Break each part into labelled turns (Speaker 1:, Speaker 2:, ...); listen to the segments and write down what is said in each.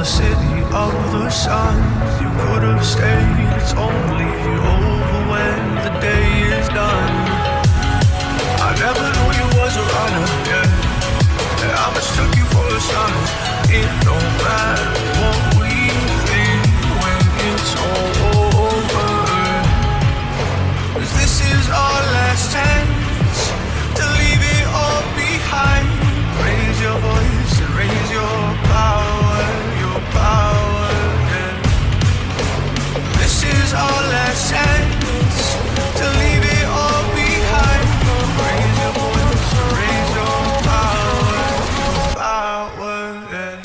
Speaker 1: the city of the sun. You could have stayed, it's only over when the day is done. I never knew you was a runner, yeah. I mistook you for a son. It don't matter what we think when it's all over. 'Cause this is our last chance to leave it all behind. Raise your voice and raise your power, yeah. This is our last chance to leave it all behind. Raise your voice and raise your power, yeah.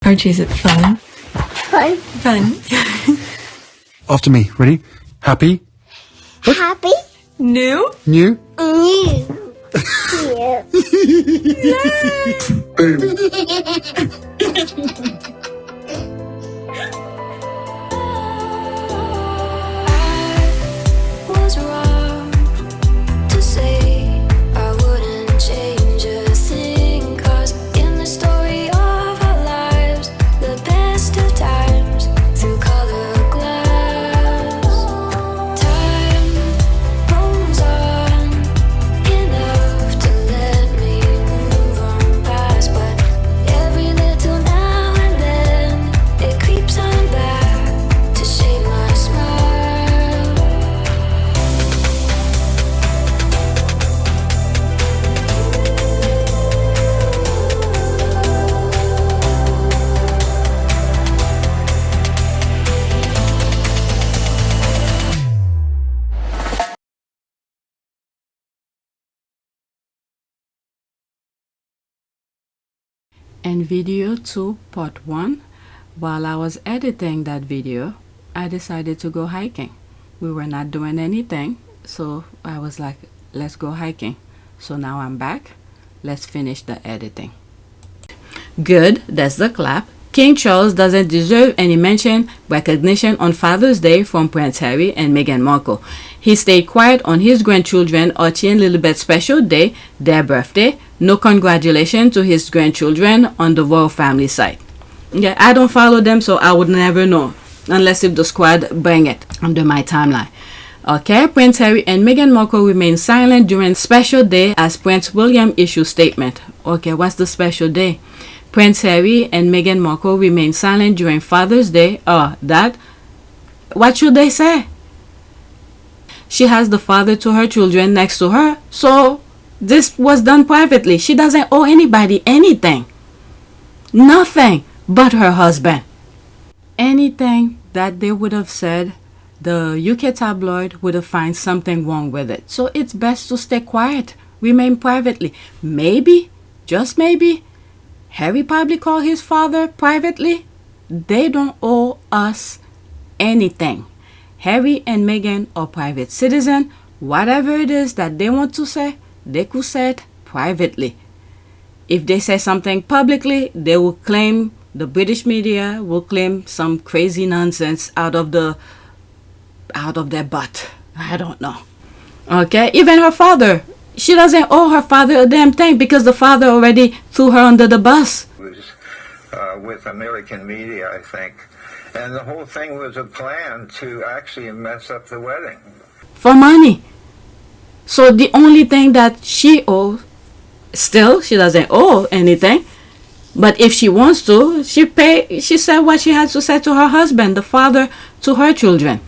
Speaker 2: Archie, is it fun?
Speaker 3: Fun.
Speaker 2: Fun.
Speaker 4: After me. Ready? Happy?
Speaker 3: Happy.
Speaker 2: New?
Speaker 4: New?
Speaker 3: New.
Speaker 5: Was wrong to say I wouldn't change a thing, 'cause in the story of our lives, the best of times through color glass, time moves on enough to let me move on past, but every little now and then it creeps on back to shape my smile.
Speaker 6: And video 2 part 1. While I was editing that video, I decided to go hiking. We were not doing anything, so I was like, let's go hiking. So now I'm back. Let's finish the editing. Good, that's the clap. King Charles doesn't deserve any mention, recognition on Father's Day from Prince Harry and Meghan Markle. He stayed quiet on his grandchildren Archie and Lilibet's special day, their birthday. No congratulations to his grandchildren on the royal family side. Yeah, I don't follow them, so I would never know, unless if the squad bring it under my timeline. Okay, Prince Harry and Meghan Markle remain silent during special day as Prince William issues statement. Okay, what's the special day? Prince Harry and Meghan Markle remain silent during Father's Day. What should they say? She has the father to her children next to her, so this was done privately. She doesn't owe anybody anything. Nothing but her husband. Anything that they would have said, the UK tabloid would have found something wrong with it. So it's best to stay quiet, remain privately. Maybe, just maybe, Harry probably called his father privately. They don't owe us anything. Harry and Meghan are private citizens. Whatever it is that they want to say, they could say it privately. If they say something publicly, they will claim, the British media will claim some crazy nonsense out of their butt. I don't know. Okay, even her father. She doesn't owe her father a damn thing because the father already threw her under the bus.
Speaker 7: It was with American media, I think. And the whole thing was a plan to actually mess up the wedding.
Speaker 6: for money. So the only thing that she owes, still, she doesn't owe anything. But if she wants to, she said what she had to say to her husband, the father to her children.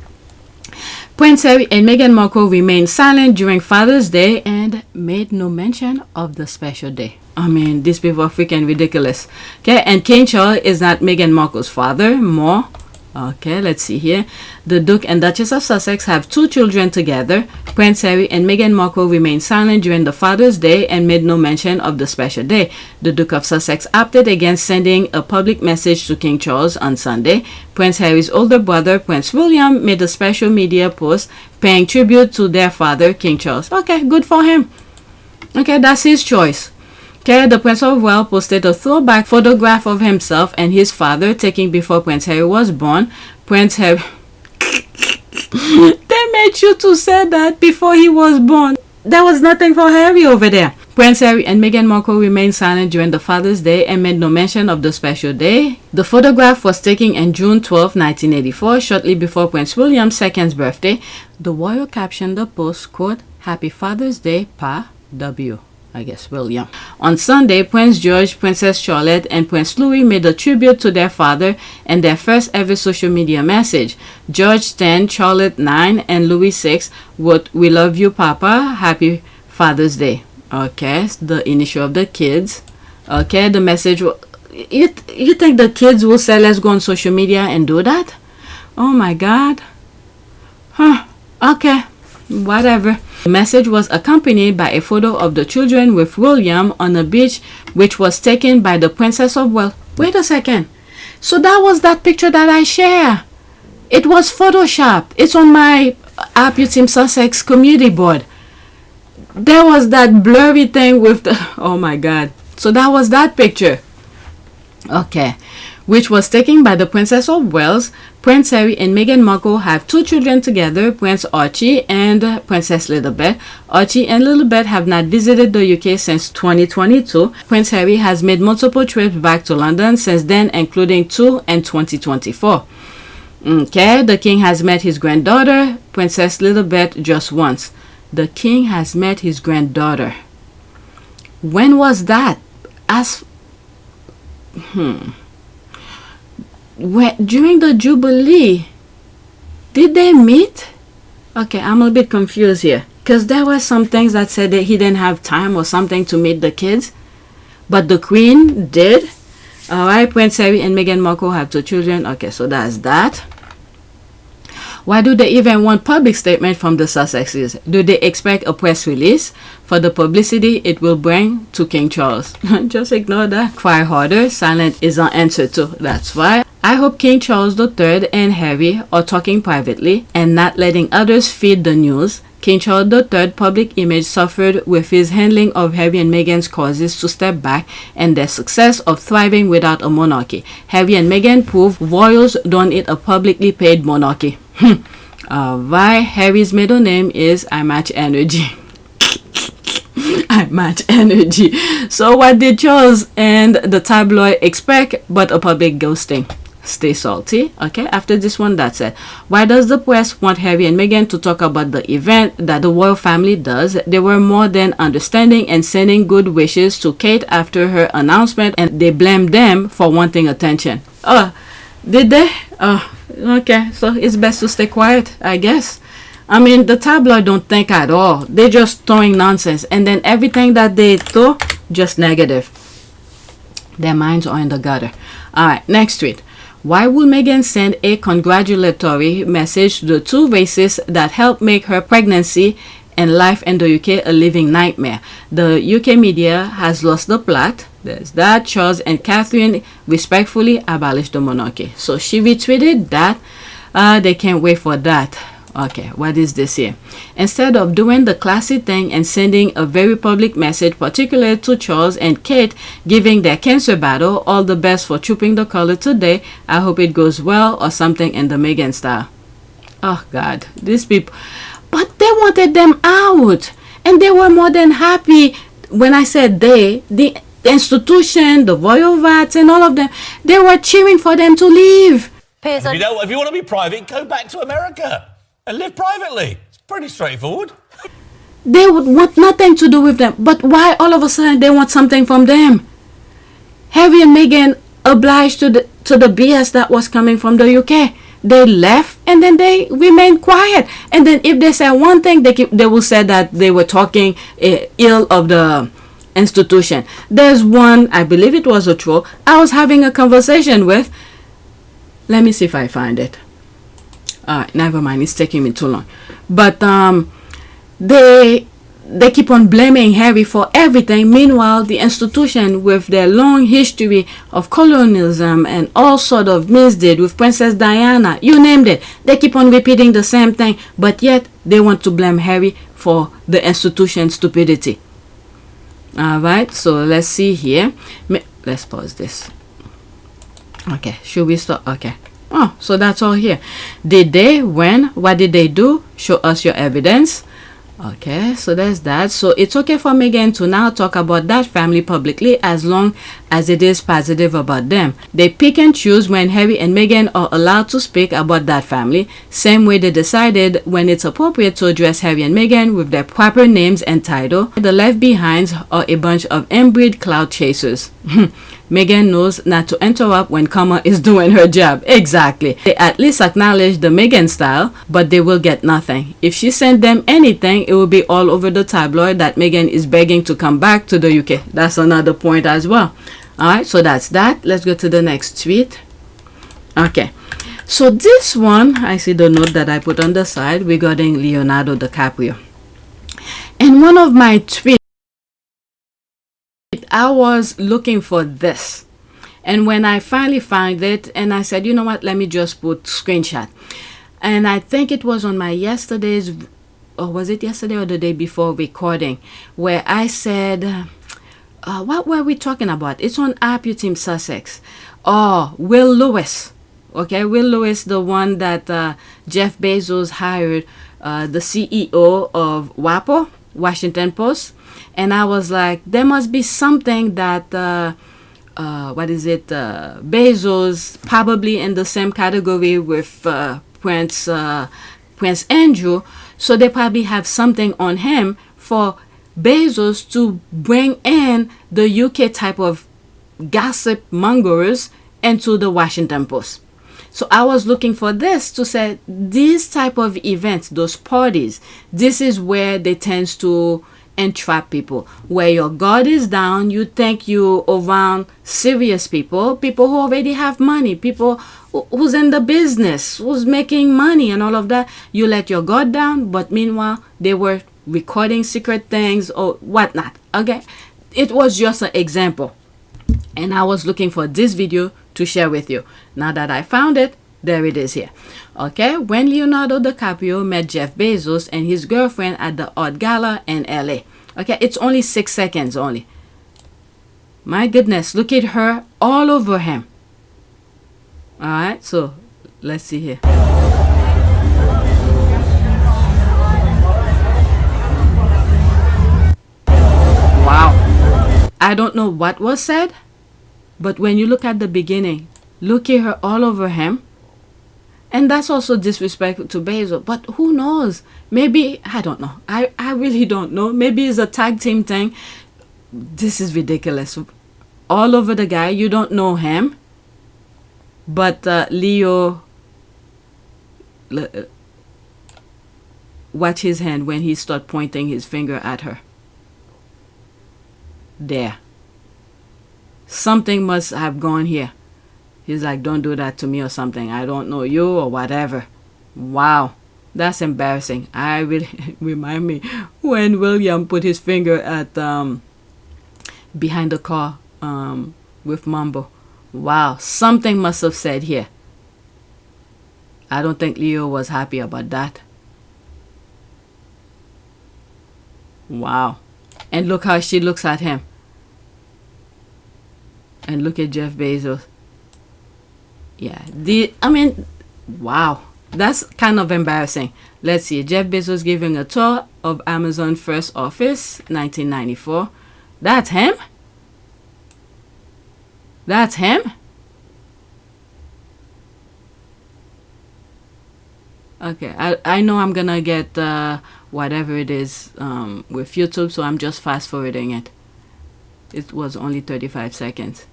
Speaker 6: Prince Harry and Meghan Markle remained silent during Father's Day and made no mention of the special day. I mean, these people are freaking ridiculous. Okay, and King Charles is not Meghan Markle's father, more. Okay, let's see here. The Duke and Duchess of Sussex have 2 children together. Prince Harry and Meghan Markle remained silent during the Father's Day and made no mention of the special day. The Duke of Sussex opted against sending a public message to King Charles on Sunday. Prince Harry's older brother, Prince William, made a special media post paying tribute to their father, King Charles. Okay, good for him. Okay, that's his choice. Okay, the Prince of Wales posted a throwback photograph of himself and his father taken before Prince Harry was born. Prince Harry... They made you to say that before he was born. There was nothing for Harry over there. Prince Harry and Meghan Markle remained silent during the Father's Day and made no mention of the special day. The photograph was taken on June 12, 1984, shortly before Prince William's second birthday. The royal captioned the post, quote, "Happy Father's Day, Pa W." I guess William. On Sunday, Prince George, Princess Charlotte, and Prince Louis made a tribute to their father and their first ever social media message. George 10, Charlotte 9, and Louis 6 wrote, "We love you, Papa. Happy Father's Day." Okay, the initial of the kids. Okay, the message. You think the kids will say, "Let's go on social media and do that"? Oh my God. Huh. Okay, whatever. The message was accompanied by a photo of the children with William on a beach, which was taken by the Princess of Wales. Wait a second. So that was that picture that I share. It was photoshopped. It's on my Pt2 Sussex community board. There was that blurry thing with the... Oh my God. So that was that picture. Okay. Which was taken by the Princess of Wales. Prince Harry and Meghan Markle have 2 children together, Prince Archie and Princess Lilibet. Archie and Lilibet have not visited the UK since 2022. Prince Harry has made multiple trips back to London since then, including 2 in 2024. Okay, the King has met his granddaughter, Princess Lilibet, just once. The King has met his granddaughter. When was that? During the Jubilee, did they meet? Okay, I'm a bit confused here because there were some things that said that he didn't have time or something to meet the kids, but the Queen did. All right, Prince Harry and Meghan Markle have 2 children. Okay, so that's that. Why do they even want public statement from the Sussexes? Do they expect a press release for the publicity it will bring to King Charles? Just ignore that. Cry harder. Silent is an answer too. That's why. I hope King Charles III and Harry are talking privately and not letting others feed the news. King Charles III's public image suffered with his handling of Harry and Meghan's causes to step back and their success of thriving without a monarchy. Harry and Meghan prove royals don't need a publicly paid monarchy. Why Harry's middle name is I Match Energy. I Match Energy. So what did Charles and the tabloid expect but a public ghosting? Stay salty. Okay, after this one, that's it. Why does the press want Harry and Meghan to talk about the event that the royal family does? They were more than understanding and sending good wishes to Kate after her announcement, and they blamed them for wanting attention. Oh, did they? Oh, okay, so it's best to stay quiet, I guess. I mean, the tabloid don't think at all. They're just throwing nonsense, and then everything that they throw, just negative. Their minds are in the gutter. All right, next tweet. Why would Meghan send a congratulatory message to the 2 racists that helped make her pregnancy and life in the UK a living nightmare? The UK media has lost the plot. There's that. Charles and Catherine respectfully abolished the monarchy. So she retweeted that. They can't wait for that. Okay, what is this here? Instead of doing the classy thing and sending a very public message, particularly to Charles and Kate, giving their cancer battle all the best for trooping the color today, I hope it goes well, or something in the Meghan style. Oh God, these people. But they wanted them out, and they were more than happy. When I said they, the institution, the royal vats, and all of them, they were cheering for them to leave.
Speaker 8: If you want to be private, go back to America and live privately. It's Pretty straightforward.
Speaker 6: They would want nothing to do with them. But why all of a sudden they want something from them? Harry and Meghan obliged to the BS that was coming from the UK. They left and then they remained quiet. And then if they say one thing, they will say that they were talking ill of the institution. There's one, I believe it was a troll, I was having a conversation with. Let me see if I find it. Never mind, it's taking me too long. But they keep on blaming Harry for everything. Meanwhile, the institution, with their long history of colonialism and all sort of misdeed with Princess Diana, you named it, they keep on repeating the same thing, but yet they want to blame Harry for the institution's stupidity. All right, so let's see here. Let's pause this. Okay, should we start? Okay. Oh, so that's all here. Did they win? What did they do? Show us your evidence. Okay, so there's that. So it's okay for Meghan to now talk about that family publicly as long as it is positive about them. They pick and choose when Harry and Meghan are allowed to speak about that family, same way they decided when it's appropriate to address Harry and Meghan with their proper names and title. The left behinds are a bunch of inbred cloud chasers. Meghan knows not to interrupt when Kama is doing her job. Exactly. They at least acknowledge the Meghan style, but they will get nothing. If she sent them anything, it will be all over the tabloid that Meghan is begging to come back to the UK. That's another point as well. Alright, so that's that. Let's go to the next tweet. Okay. So this one, I see the note that I put on the side regarding Leonardo Dicaprio. And one of my tweets, I was looking for this, and when I finally found it, and I said, you know what, let me just put screenshot. And I think it was on my yesterday's, or was it yesterday or the day before recording, where I said, what were we talking about? It's on Team Sussex. Oh, Will Lewis. Okay, Will Lewis, the one that Jeff Bezos hired, the CEO of WAPO, Washington Post. And I was like, there must be something that, Bezos, probably in the same category with Prince Andrew. So they probably have something on him for Bezos to bring in the UK type of gossip mongers into the Washington Post. So I was looking for this to say, these type of events, those parties, this is where they tend to entrap people, where your guard is down, you think you around serious people who already have money, people who's in the business, who's making money and all of that. You let your guard down, but meanwhile they were recording secret things or whatnot. Okay, it was just an example, and I was looking for this video to share with you. Now that I found it, there it is here. Okay, when Leonardo Dicaprio met Jeff Bezos and his girlfriend at the art gala in LA. Okay, it's only 6 seconds only. My goodness, look at her all over him. All right, so let's see here. Wow. I don't know what was said, but when you look at the beginning, look at her all over him. And that's also disrespectful to Bezos. But who knows? Maybe, I don't know. I really don't know. Maybe it's a tag team thing. This is ridiculous. All over the guy. You don't know him. But Leo, watch his hand when he start pointing his finger at her. There. Something must have gone here. He's like, don't do that to me or something. I don't know you or whatever. Wow. That's embarrassing. I really remind me when William put his finger at behind the car with Mambo. Wow. Something must have said here. I don't think Leo was happy about that. Wow. And look how she looks at him. And look at Jeff Bezos. Yeah, wow, that's kind of embarrassing. Let's see, Jeff Bezos giving a tour of Amazon first office, 1994. That's him? That's him? Okay, I know I'm gonna get whatever it is with YouTube, so I'm just fast forwarding it. It was only 35 seconds.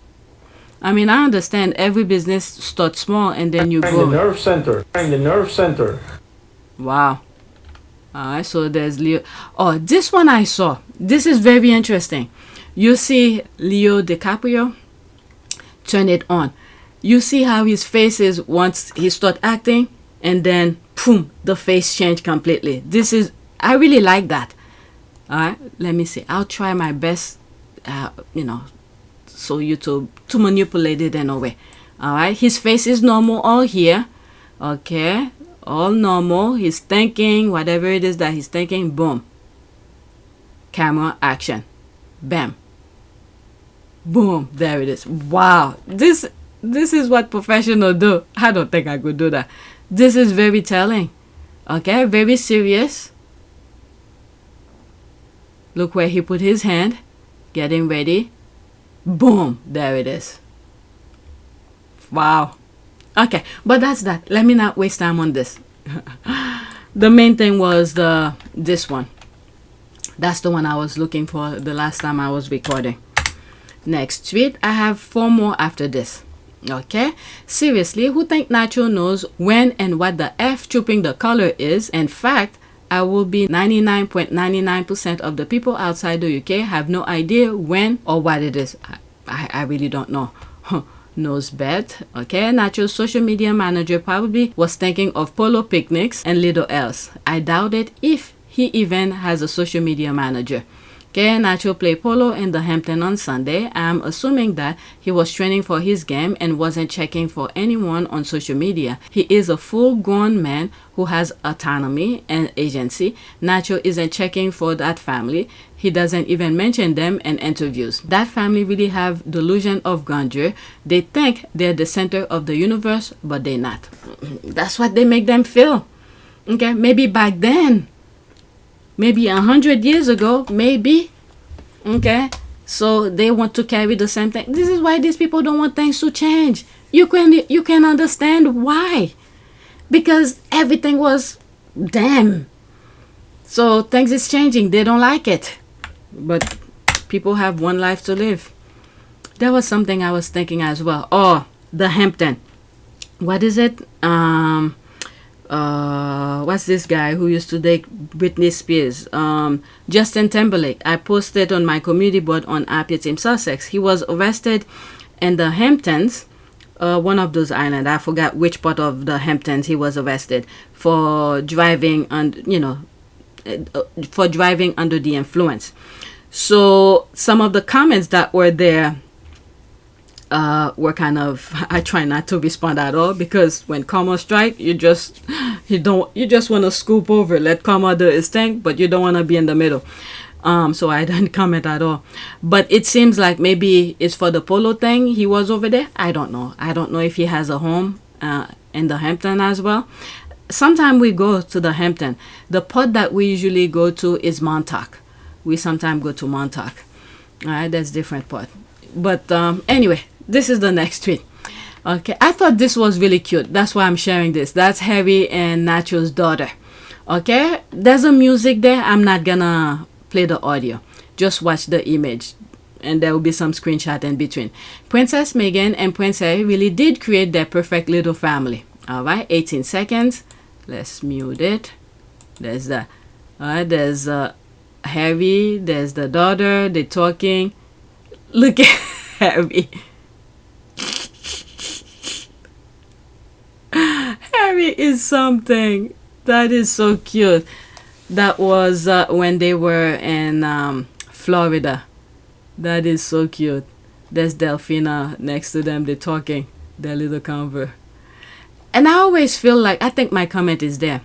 Speaker 6: I mean, I understand every business starts small and then you grow.
Speaker 8: The nerve center. The nerve center.
Speaker 6: Wow. Alright, so there's Leo. Oh, this one I saw. This is very interesting. You see Leo DiCaprio, turn it on. You see how his face is once he start acting, and then boom, the face change completely. This is, I really like that. Alright, let me see. I'll try my best, so YouTube to manipulate it in a way. Alright, his face is normal all here. Okay, all normal. He's thinking whatever it is that he's thinking. Boom. Camera action. Bam. Boom. There it is. Wow. This is what professionals do. I don't think I could do that. This is very telling. Okay, very serious. Look where he put his hand. Getting ready. Boom. There it is. Wow. Okay, but that's that. Let me not waste time on this. The main thing was this one. That's the one I was looking for the last time I was recording. Next tweet. I have 4 more after this. Okay, seriously, who think Nacho knows when and what the F trooping the color is? In fact, I will be 99.99% of the people outside the UK have no idea when or what it is. I really don't know. Knows bet. Okay, Nacho's social media manager probably was thinking of polo picnics and little else. I doubt it if he even has a social media manager. Okay, Nacho played polo in the Hampton on Sunday. I'm assuming that he was training for his game and wasn't checking for anyone on social media. He is a full-grown man who has autonomy and agency. Nacho isn't checking for that family. He doesn't even mention them in interviews. That family really have delusion of grandeur. They think they're the center of the universe, but they're not. That's what they make them feel. Okay, maybe back then. Maybe 100 years ago, maybe. Okay, so they want to carry the same thing. This is why these people don't want things to change. You can understand why. Because everything was damn. So things is changing. They don't like it. But people have one life to live. There was something I was thinking as well. Oh, the Hampton. What is it? What's this guy who used to date Britney Spears? Justin Timberlake. I posted on my community board on Pt2 Sussex. He was arrested in the Hamptons, one of those islands. I forgot which part of the Hamptons he was arrested for driving for driving under the influence. So some of the comments that were there were kind of, I try not to respond at all, because when karma strike, you just want to scoop over, let karma do its thing, but you don't want to be in the middle. So I didn't comment at all. But it seems like maybe it's for the polo thing he was over there. I don't know if he has a home in the Hampton as well. Sometime we go to the Hampton. The port that we usually go to is Montauk. We sometimes go to Montauk. Alright, that's different port. But anyway, this is the next tweet. Okay, I thought this was really cute. That's why I'm sharing this. That's Harry and Nacho's daughter. Okay, there's a music there. I'm not gonna play the audio. Just watch the image, and there will be some screenshot in between. Princess Meghan and Prince Harry really did create their perfect little family. Alright, 18 seconds. Let's mute it. There's the there's Harry, there's the daughter, they're talking. Look at Harry. Harry is something. That is so cute. That was when they were in Florida. That is so cute. There's Delphina next to them. They're talking. Their little convo. And I always feel like, I think my comment is there.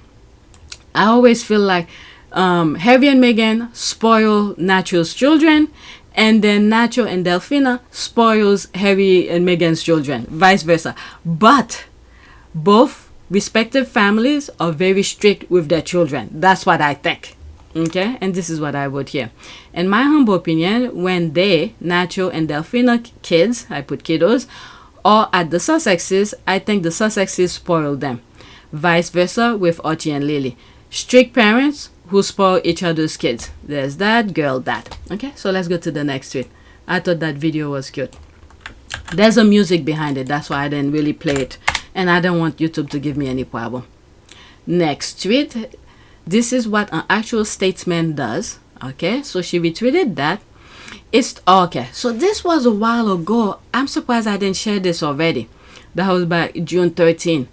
Speaker 6: I always feel like Harry and Meghan spoil Nacho's children, and then Nacho and Delphina spoils Harry and Meghan's children, vice versa. But both respective families are very strict with their children. That's what I think. Okay, and this is what I would hear. In my humble opinion, when they, Nacho and Delphina kids, I put kiddos, are at the Sussexes, I think the Sussexes spoil them. Vice versa with Archie and Lily. Strict parents who spoil each other's kids. There's that, girl, that. Okay, so let's go to the next tweet. I thought that video was cute. There's a music behind it. That's why I didn't really play it. And I don't want YouTube to give me any problem. Next tweet. This is what an actual statesman does. Okay, so she retweeted that. It's okay. So this was a while ago. I'm surprised I didn't share this already. That was by June 13.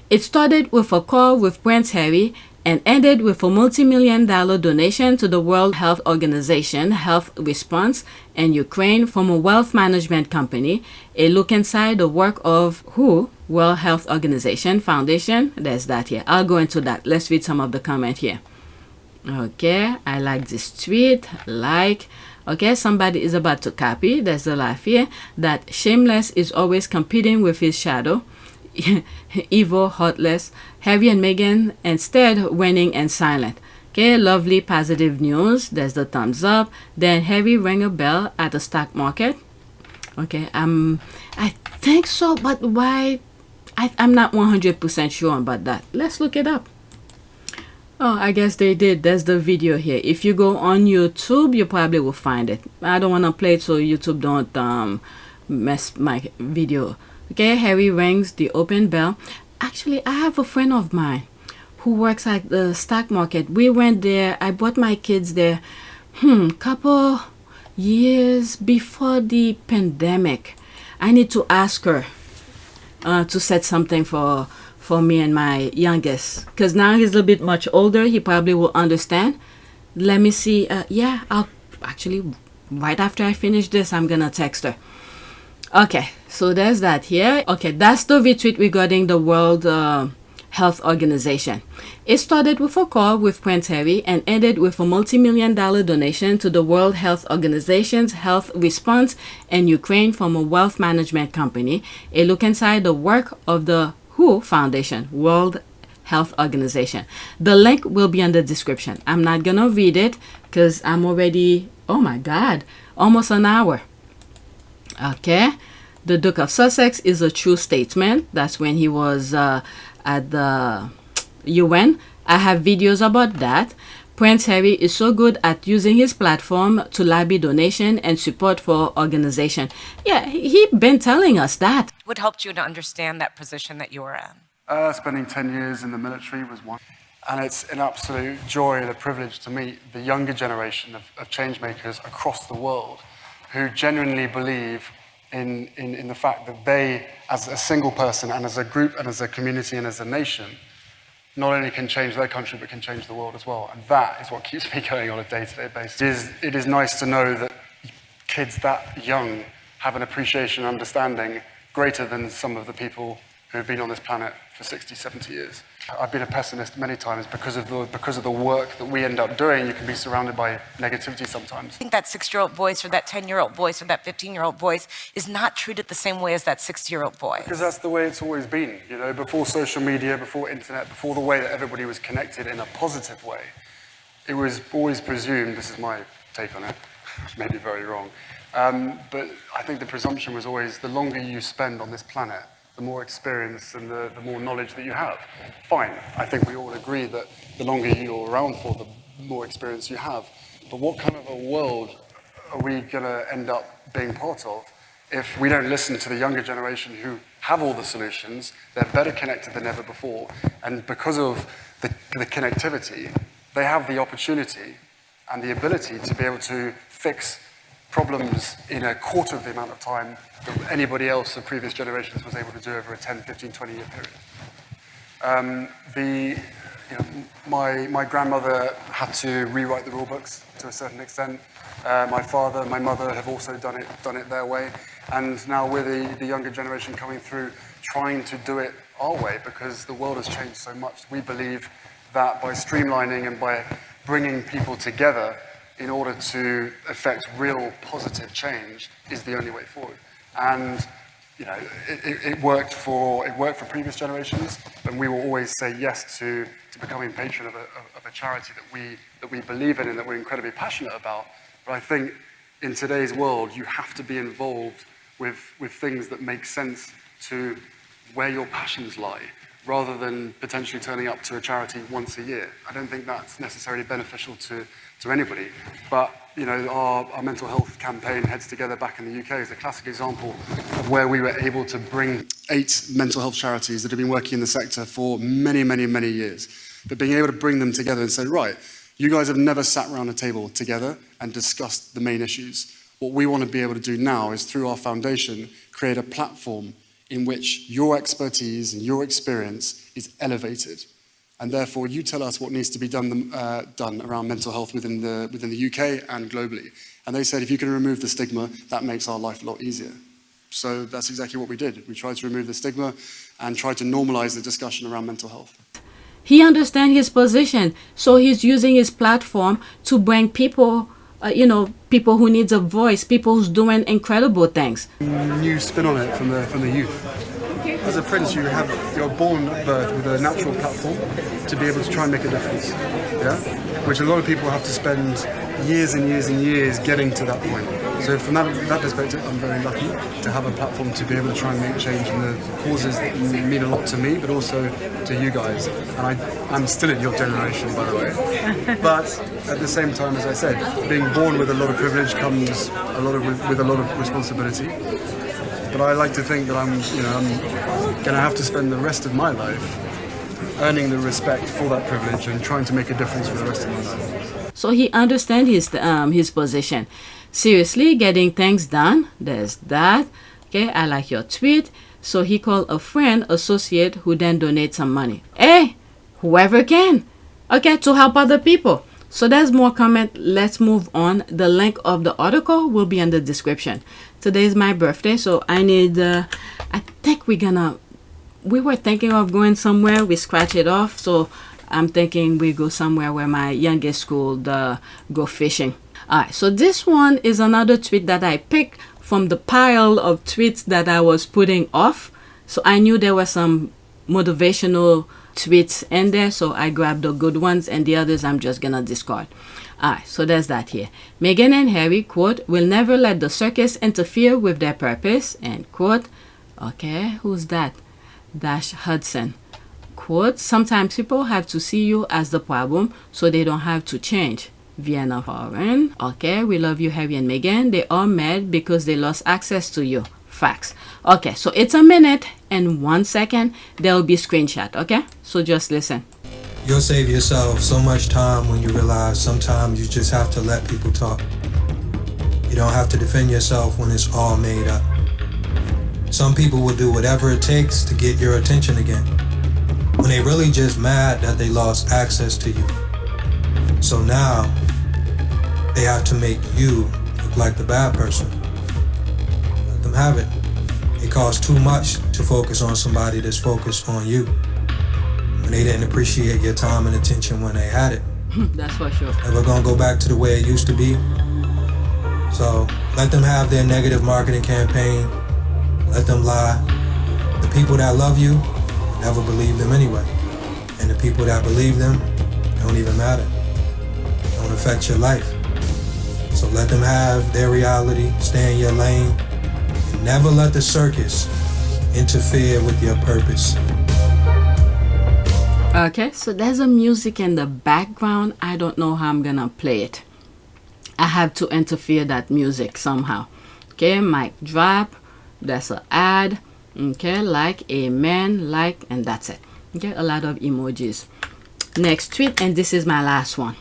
Speaker 6: It started with a call with Prince Harry and ended with a multi-million-dollar donation to the World Health Organization Health Response in Ukraine from a wealth management company. A look inside the work of WHO, World Health Organization Foundation. There's that here. I'll go into that. Let's read some of the comment here. Okay, I like this tweet. Okay, somebody is about to copy. There's a laugh here. That Shameless is always competing with his shadow. Evil, heartless. Harry and Meghan instead winning and silent. Okay, lovely positive news. There's the thumbs up. Then Harry rang a bell at the stock market. Okay, I think so, but why? I'm not 100% sure about that. Let's look it up. Oh, I guess they did. There's the video here. If you go on YouTube, you probably will find it. I don't want to play it so YouTube don't mess my video. Okay, Harry rings the open bell. Actually, I have a friend of mine who works at the stock market. We went there. I brought my kids there couple years before the pandemic. I need to ask her to set something for me and my youngest, because now he's a little bit much older. He probably will understand. Let me see. Yeah, I'll actually, right after I finish this, I'm gonna text her. Okay, so there's that here. Okay, that's the retweet regarding the World Health Organization. It started with a call with Prince Harry and ended with a multi-million-dollar donation to the World Health Organization's health response in Ukraine from a wealth management company. A look inside the work of the WHO Foundation, World Health Organization. The link will be in the description. I'm not gonna read it because I'm already, oh my God, almost an hour. Okay, the Duke of Sussex is a true statesman. That's when he was at the UN. I have videos about that. Prince Harry is so good at using his platform to lobby donation and support for organization. Yeah, he been telling us that.
Speaker 9: What helped you to understand that position that you were in?
Speaker 4: Spending 10 years in the military was one. And it's an absolute joy and a privilege to meet the younger generation of change makers across the world who genuinely believe in the fact that they, as a single person and as a group and as a community and as a nation, not only can change their country, but can change the world as well. And that is what keeps me going on a day-to-day basis. It is nice to know that kids that young have an appreciation and understanding greater than some of the people who have been on this planet for 60, 70 years. I've been a pessimist many times because of the work that we end up doing. You can be surrounded by negativity sometimes.
Speaker 9: I think that 6-year-old voice or that 10-year-old voice or that 15-year-old voice is not treated the same way as that 60-year-old voice.
Speaker 4: Because that's the way it's always been, you know, before social media, before internet, before the way that everybody was connected in a positive way. It was always presumed, this is my take on it, maybe very wrong, but I think the presumption was always the longer you spend on this planet, the more experience and the more knowledge that you have. Fine, I think we all agree that the longer you're around for, the more experience you have. But what kind of a world are we going to end up being part of if we don't listen to the younger generation who have all the solutions? They're better connected than ever before. And because of the connectivity, they have the opportunity and the ability to be able to fix problems in a quarter of the amount of time that anybody else of previous generations was able to do over a 10, 15, 20-year period. My grandmother had to rewrite the rule books to a certain extent. My father and my mother have also done it their way. And now we're the younger generation coming through trying to do it our way because the world has changed so much. We believe that by streamlining and by bringing people together in order to effect real positive change is the only way forward. And you know, it worked for previous generations, and we will always say yes to becoming patron of a charity that we believe in and that we're incredibly passionate about. But I think in today's world, you have to be involved with things that make sense to where your passions lie, rather than potentially turning up to a charity once a year. I don't think that's necessarily beneficial to anybody. But our mental health campaign, Heads Together, back in the UK, is a classic example of where we were able to bring 8 mental health charities that have been working in the sector for many, many, many years. But being able to bring them together and say, right, you guys have never sat around a table together and discussed the main issues. What we want to be able to do now is, through our foundation, create a platform in which your expertise and your experience is elevated. And therefore, you tell us what needs to be done around mental health within the UK and globally. And they said, if you can remove the stigma, that makes our life a lot easier. So that's exactly what we did. We tried to remove the stigma and tried to normalize the discussion around mental health.
Speaker 6: He understands his position, so he's using his platform to bring people, people who needs a voice, people who's doing incredible things.
Speaker 4: New spin on it from the youth. As a prince, you're born at birth with a natural platform to be able to try and make a difference. Yeah, which a lot of people have to spend years and years and years getting to that point. So from that perspective, I'm very lucky to have a platform to be able to try and make change in the causes that mean a lot to me, but also to you guys. And I'm still in your generation, by the way. But at the same time, as I said, being born with a lot of privilege comes with a lot of responsibility. But I like to think that I'm going to have to spend the rest of my life earning the respect for that privilege and trying to make a difference for the rest of my life.
Speaker 6: So he understands his position. Seriously, getting things done. There's that. Okay, I like your tweet. So he called a friend, associate, who then donates some money. Hey, whoever can. Okay, to help other people. So there's more comment. Let's move on. The link of the article will be in the description. Today is my birthday, so I need, I think we were thinking of going somewhere. We scratch it off. So I'm thinking we go somewhere where my youngest school go fishing. Alright, so this one is another tweet that I picked from the pile of tweets that I was putting off. So I knew there were some motivational tweets in there, so I grabbed the good ones and the others I'm just gonna discard. Alright, so there's that here. Meghan and Harry, quote, will never let the circus interfere with their purpose, end quote. Okay, who's that? Dash Hudson. Quote, sometimes people have to see you as the problem so they don't have to change. Vienna Foreign. Okay, we love you, Harry and Meghan. They are mad because they lost access to you. Facts. Okay, so it's a minute and 1 second. There will be a screenshot, okay? So just listen.
Speaker 10: You'll save yourself so much time when you realize sometimes you just have to let people talk. You don't have to defend yourself when it's all made up. Some people will do whatever it takes to get your attention again, when they really just mad that they lost access to you. So now, they have to make you look like the bad person. Let them have it. It costs too much to focus on somebody that's focused on you, when they didn't appreciate your time and attention when they had it.
Speaker 6: That's for sure.
Speaker 10: Never gonna go back to the way it used to be. So let them have their negative marketing campaign. Let them lie. The people that love you never believe them anyway. And the people that believe them don't even matter. Don't affect your life. So let them have their reality, stay in your lane, and never let the circus interfere with your purpose.
Speaker 6: Okay, so there's a music in the background. I don't know how I'm gonna play it. I have to interfere that music somehow. Okay, mic drop. That's an ad. Okay, like, amen, like, and that's it. Okay, a lot of emojis. Next tweet, and this is my last one.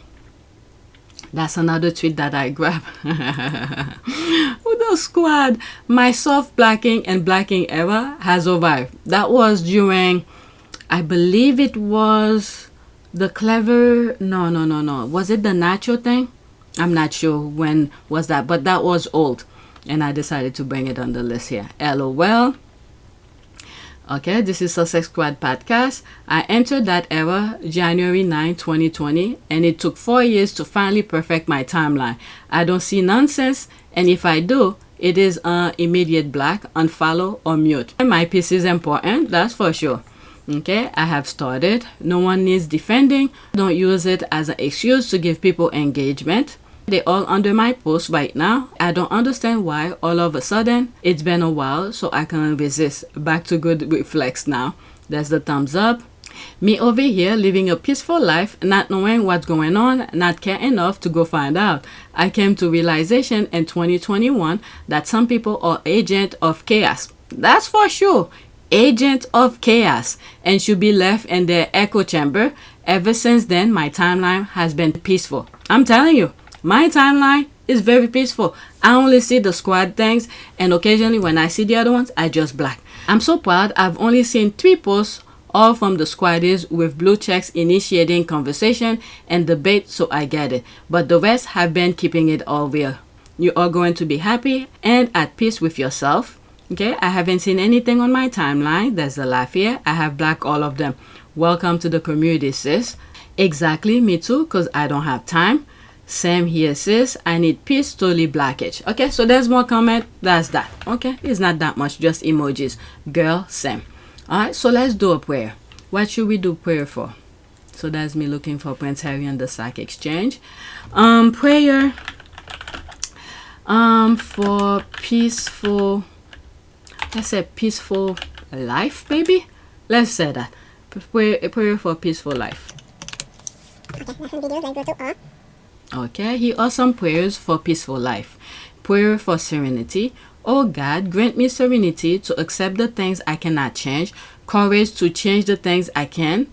Speaker 6: That's another tweet that I grab. With the squad. My soft blacking and blacking era has survived. That was during, I believe it was the clever, no. Was it the Nacho thing? I'm not sure when was that, but that was old. And I decided to bring it on the list here. LOL. Okay, this is Sussex Squad Podcast. I entered that era January 9, 2020, and it took 4 years to finally perfect my timeline. I don't see nonsense, and if I do, it is immediate black, unfollow, or mute. My piece is important, that's for sure. Okay, I have started. No one needs defending. Don't use it as an excuse to give people engagement. They all under my post right now. I don't understand why all of a sudden it's been a while, so I can't resist. Back to good reflex now. There's the thumbs up. Me over here living a peaceful life, not knowing what's going on, not care enough to go find out. I came to realization in 2021 that some people are agent of chaos. That's for sure. Agent of chaos, and should be left in their echo chamber. Ever since then, my timeline has been peaceful. I'm telling you, my timeline is very peaceful. I only see the squad things, and occasionally when I see the other ones, I just black. I'm so proud. I've only seen 3 posts, all from the squaddies with blue checks initiating conversation and debate, so I get it. But the rest have been keeping it all real. You are going to be happy and at peace with yourself. Okay, I haven't seen anything on my timeline. There's a laugh here. I have black all of them. Welcome to the community, sis. Exactly, me too, because I don't have time. Same here, sis. I need peace, totally blackage. Okay, so there's more comment. That's that. Okay, it's not that much, just emojis. Girl, same. Alright, so let's do a prayer. What should we do prayer for? So that's me looking for Prince Harry on the Stock Exchange. Prayer for peaceful, let's say peaceful life, maybe? Let's say that. Prayer for peaceful life. Okay, here are some prayers for peaceful life. Prayer for serenity. Oh God, grant me serenity to accept the things I cannot change, courage to change the things I can,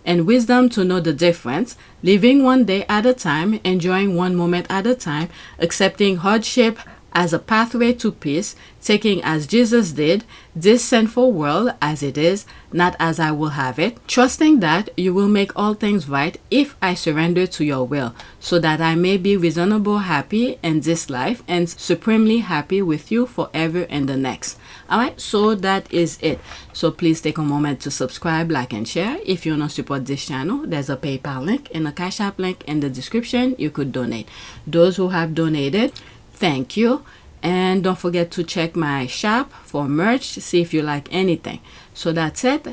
Speaker 6: and wisdom to know the difference, living one day at a time, enjoying one moment at a time, accepting hardship as a pathway to peace, taking as Jesus did this sinful world as it is, not as I will have it, trusting that you will make all things right if I surrender to your will, so that I may be reasonable happy in this life and supremely happy with you forever in the next. Alright, so that is it. So please take a moment to subscribe, like, and share. If you want to support this channel, there's a PayPal link and a Cash App link in the description. You could donate. Those who have donated, thank you. And don't forget to check my shop for merch to see if you like anything. So that's it.